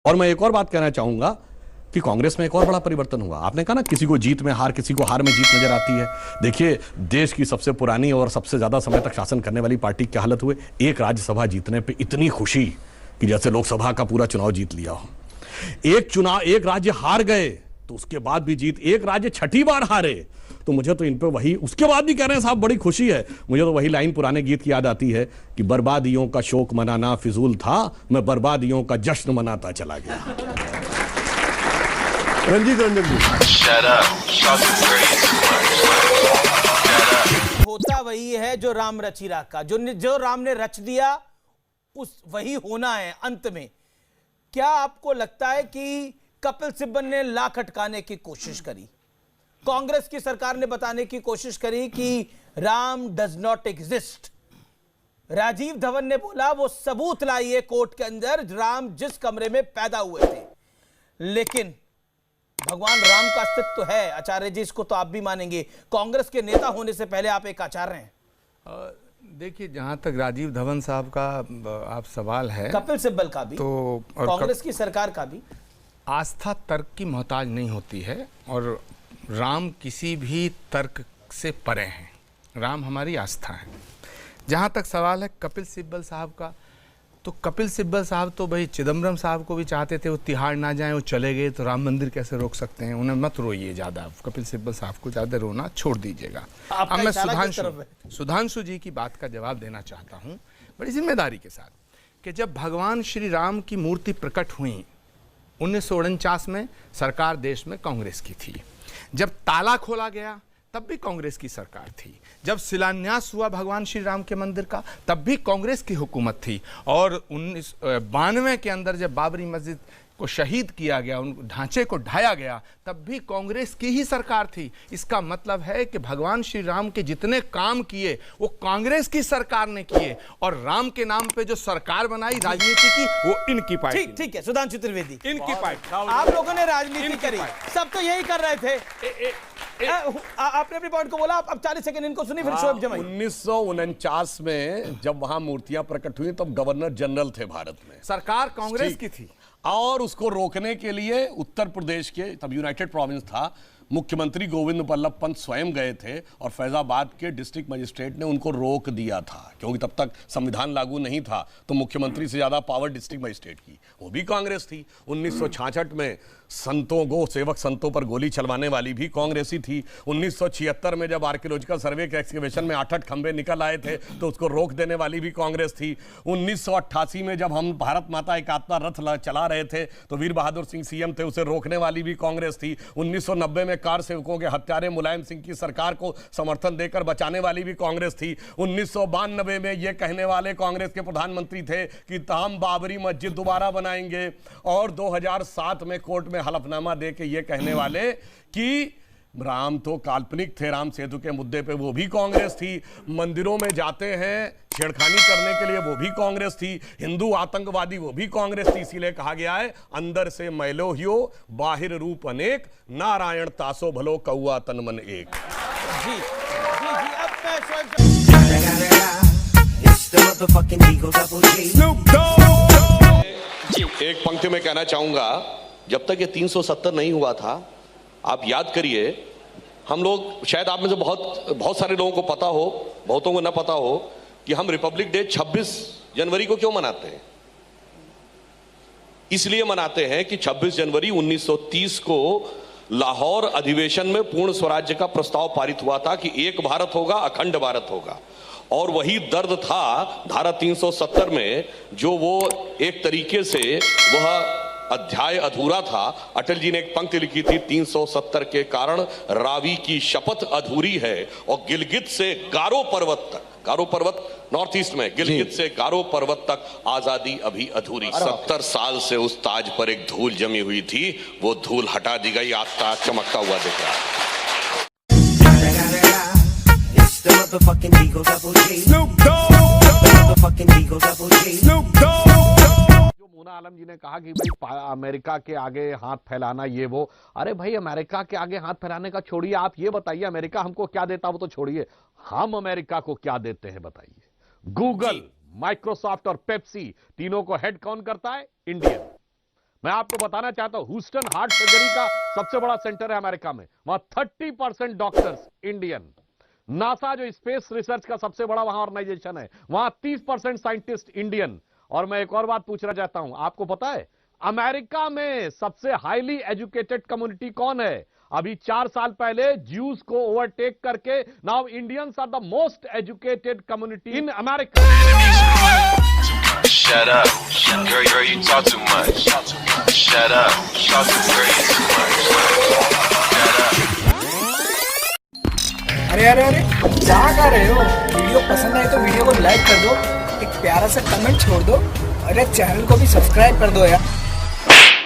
और मैं एक और बात कहना चाहूंगा कि कांग्रेस में एक और बड़ा परिवर्तन हुआ। आपने कहा ना किसी को जीत में हार, किसी को हार में जीत नजर आती है। देखिए, देश की सबसे पुरानी और सबसे ज्यादा समय तक शासन करने वाली पार्टी क्या हालत हुए, एक राज्यसभा जीतने पे इतनी खुशी कि जैसे लोकसभा का पूरा चुनाव जीत लिया हो। एक राज्य हार गए तो उसके बाद भी जीत, एक राज्य छठी बार हारे तो मुझे तो इन पे वही, उसके बाद भी कह रहे हैं साहब बड़ी खुशी है। मुझे तो वही लाइन पुराने गीत की याद आती है कि बर्बादियों का शोक मनाना फिजूल था, मैं बर्बादियों का जश्न मनाता चला गया। रंजीत रंजन जी, होता वही है जो राम रचि राखा, जो राम ने रच दिया उस वही होना है अंत में। क्या आपको लगता है कि कपिल सिब्बल ने लाख अटकाने की कोशिश करी, कांग्रेस की सरकार ने बताने की कोशिश करी कि Ram does not exist? Rajiv Dhawan ने बोला वो सबूत लाइए कोर्ट के अंदर राम जिस कमरे में पैदा हुए थे, लेकिन भगवान राम का अस्तित्व है। आचार्य जी, इसको तो आप भी मानेंगे, कांग्रेस के नेता होने से पहले आप एक आचार्य हैं। देखिए, जहाँ तक राजीव धवन साहब का आप सवाल है, कपिल सिब्बल का भी तो कांग्रेस की सरकार का भी, आस्था तर्क की मोहताज नहीं होती है और राम किसी भी तर्क से परे हैं। राम हमारी आस्था है। जहाँ तक सवाल है कपिल सिब्बल साहब का, तो कपिल सिब्बल साहब तो भाई चिदम्बरम साहब को भी चाहते थे वो तिहाड़ ना जाएं, वो चले गए तो राम मंदिर कैसे रोक सकते हैं? उन्हें मत रोइए ज़्यादा, कपिल सिब्बल साहब को ज़्यादा रोना छोड़ दीजिएगा। अब मैं सुधांशु जी की बात का जवाब देना चाहता हूँ बड़ी जिम्मेदारी के साथ, कि जब भगवान श्री राम की मूर्ति प्रकट हुई 1949 में, सरकार देश में कांग्रेस की थी। जब ताला खोला गया तब भी कांग्रेस की सरकार थी। जब शिलान्यास हुआ भगवान श्री राम के मंदिर का तब भी कांग्रेस की हुकूमत थी। और 1992 के अंदर जब बाबरी मस्जिद को शहीद किया गया, उन ढांचे को ढाया गया, तब भी कांग्रेस की ही सरकार थी। इसका मतलब है कि भगवान श्री राम के जितने काम किए वो कांग्रेस की सरकार ने किए, और राम के नाम पे जो सरकार बनाई राजनीति की वो इनकी पार्टी। ठीक है सुधांशु त्रिवेदी, इनकी पार्टी। आप लोगों ने राजनीति करी, सब तो यही कर रहे थे। आपने अपने पॉइंट को बोला, अब 40 सेकंड इनको सुनी, फिर शोएब जमाई। 1949 में जब वहां मूर्तियां प्रकट हुई तब गवर्नर जनरल थे भारत में, सरकार कांग्रेस की थी, और उसको रोकने के लिए उत्तर प्रदेश के, तब यूनाइटेड प्रोविंस था, मुख्यमंत्री गोविंद बल्लभ पंत स्वयं गए थे और फैजाबाद के डिस्ट्रिक्ट मजिस्ट्रेट ने उनको रोक दिया था, क्योंकि तब तक संविधान लागू नहीं था, तो मुख्यमंत्री से ज्यादा पावर डिस्ट्रिक्ट मजिस्ट्रेट की, वो भी कांग्रेस थी। 1966 में सेवक संतों पर गोली चलवाने वाली भी कांग्रेसी थी। 1976 में जब आर्कियोलॉजिकल सर्वे के एक्सकवेशन में 8 खंबे निकल आए थे तो उसको रोक देने वाली भी कांग्रेस थी। 1988 में जब हम भारत माता एकात्मता रथ चला रहे थे तो वीर बहादुर सिंह सीएम थे, उसे रोकने वाली भी कांग्रेस थी। 1990 में कार सेवकों के हत्यारे मुलायम सिंह की सरकार को समर्थन देकर बचाने वाली भी कांग्रेस थी। 1992 में ये कहने वाले कांग्रेस के प्रधानमंत्री थे कि हम बाबरी मस्जिद दोबारा बनाएंगे, और 2007 में कोर्ट में हलफनामा दे के ये कहने वाले कि राम तो काल्पनिक थे, राम सेतु के मुद्दे पे वो भी कांग्रेस थी। मंदिरों में जाते हैं छेड़खानी करने के लिए वो भी कांग्रेस थी। हिंदू आतंकवादी वो भी कांग्रेस थी। इसीलिए कहा गया है अंदर से मैलो हियो बाहिर रूप अनेक, नारायण तासो भलो कौआ तन मन एक। जी एक पंक्ति में कहना चाहूंगा, जब तक ये 370 नहीं हुआ था, आप याद करिए, हम लोग, शायद आप में से बहुत सारे लोगों को पता हो, बहुतों को ना पता हो, कि हम रिपब्लिक डे 26 जनवरी को क्यों मनाते हैं। इसलिए मनाते हैं कि 26 जनवरी 1930 को लाहौर अधिवेशन में पूर्ण स्वराज्य का प्रस्ताव पारित हुआ था कि एक भारत होगा, अखंड भारत होगा, और वही दर्द था धारा 370 में, जो वो एक तरीके से वह अध्याय अधूरा था। अटल जी ने एक पंक्ति लिखी थी, 370 के कारण रावी की शपथ अधूरी है, और गिलगित से गारो पर्वत तक, गारो पर्वत नॉर्थ ईस्ट में, गिलगित से गारो पर्वत तक आजादी अभी अधूरी। 70 साल से उस ताज पर एक धूल जमी हुई थी, वो धूल हटा दी गई, आज चमकता हुआ दिख रहा है। मोना आलम जी ने कहा कि भाई अमेरिका के आगे हाथ फैलाना ये वो, अरे भाई अमेरिका के आगे हाथ फैलाने का छोड़िए, आप ये बताइए अमेरिका हमको क्या देता वो तो छोड़िए, हम अमेरिका को क्या देते हैं बताइए। गूगल, माइक्रोसॉफ्ट और पेप्सी, तीनों को हेड कौन करता है? इंडियन। मैं आपको बताना चाहता हूं, ह्यूस्टन हार्ट सर्जरी का सबसे बड़ा सेंटर है अमेरिका में, वहां 30% डॉक्टर्स इंडियन। नासा जो स्पेस रिसर्च का सबसे बड़ा वहां ऑर्गेनाइजेशन है, वहां 30% साइंटिस्ट इंडियन। और मैं एक और बात पूछना चाहता हूं, आपको पता है अमेरिका में सबसे हाईली एजुकेटेड कम्युनिटी कौन है? अभी 4 साल पहले ज्यूज को ओवरटेक करके now Indians are the most educated community in America. Shut up. Girl, you talk too much. Shut up. Talk to girl, you too much. Shut up. अरे अरे अरे क्या कर रहे हो? वीडियो पसंद आए तो वीडियो को लाइक कर दो, एक प्यारा सा कमेंट छोड़ दो, अरे चैनल को भी सब्सक्राइब कर दो यार।